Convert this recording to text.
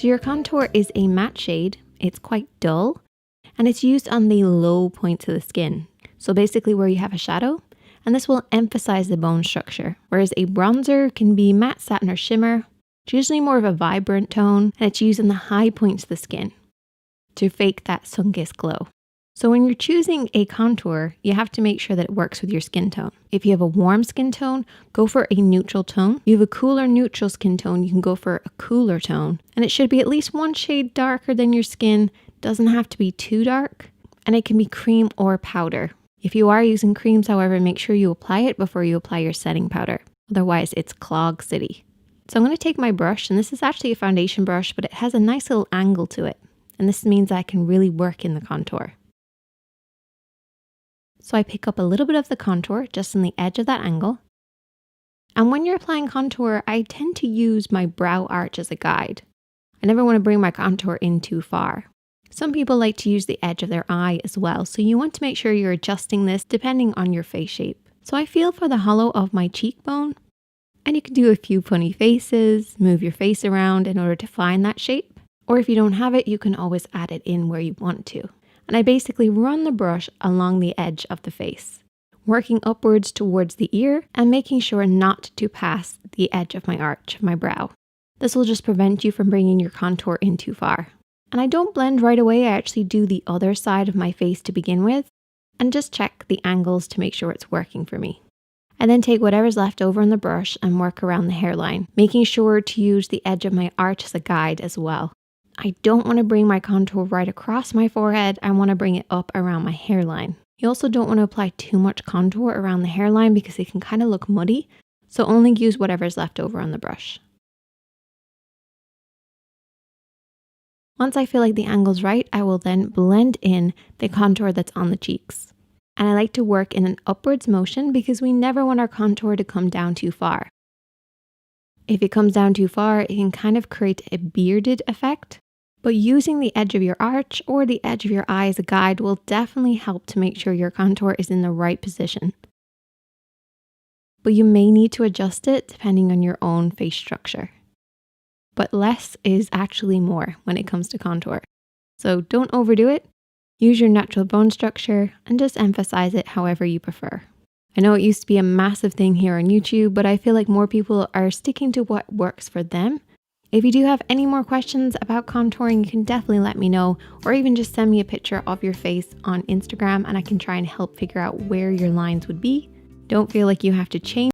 So your contour is a matte shade, it's quite dull, and it's used on the low points of the skin. So basically where you have a shadow, and this will emphasize the bone structure. Whereas a bronzer can be matte, satin, or shimmer. It's usually more of a vibrant tone, and it's used on the high points of the skin to fake that sun-kissed glow. So when you're choosing a contour, you have to make sure that it works with your skin tone. If you have a warm skin tone, go for a neutral tone. If you have a cooler neutral skin tone, you can go for a cooler tone. And it should be at least one shade darker than your skin. Doesn't have to be too dark. And it can be cream or powder. If you are using creams, however, make sure you apply it before you apply your setting powder. Otherwise, it's clog city. So I'm going to take my brush, and this is actually a foundation brush, but it has a nice little angle to it. And this means I can really work in the contour. So I pick up a little bit of the contour just on the edge of that angle. And when you're applying contour, I tend to use my brow arch as a guide. I never want to bring my contour in too far. Some people like to use the edge of their eye as well, so you want to make sure you're adjusting this depending on your face shape. So I feel for the hollow of my cheekbone, and you can do a few funny faces, move your face around in order to find that shape. Or if you don't have it, you can always add it in where you want to. And I basically run the brush along the edge of the face, working upwards towards the ear and making sure not to pass the edge of my arch, my brow. This will just prevent you from bringing your contour in too far. And I don't blend right away, I actually do the other side of my face to begin with, and just check the angles to make sure it's working for me. I then take whatever's left over on the brush and work around the hairline, making sure to use the edge of my arch as a guide as well. I don't want to bring my contour right across my forehead, I want to bring it up around my hairline. You also don't want to apply too much contour around the hairline because it can kind of look muddy, so only use whatever's left over on the brush. Once I feel like the angle's right, I will then blend in the contour that's on the cheeks. And I like to work in an upwards motion because we never want our contour to come down too far. If it comes down too far, it can kind of create a bearded effect. But using the edge of your arch or the edge of your eye as a guide will definitely help to make sure your contour is in the right position. But you may need to adjust it depending on your own face structure. But less is actually more when it comes to contour. So don't overdo it, use your natural bone structure, and just emphasize it however you prefer. I know it used to be a massive thing here on YouTube, but I feel like more people are sticking to what works for them. If you do have any more questions about contouring, you can definitely let me know, or even just send me a picture of your face on Instagram and I can try and help figure out where your lines would be. Don't feel like you have to change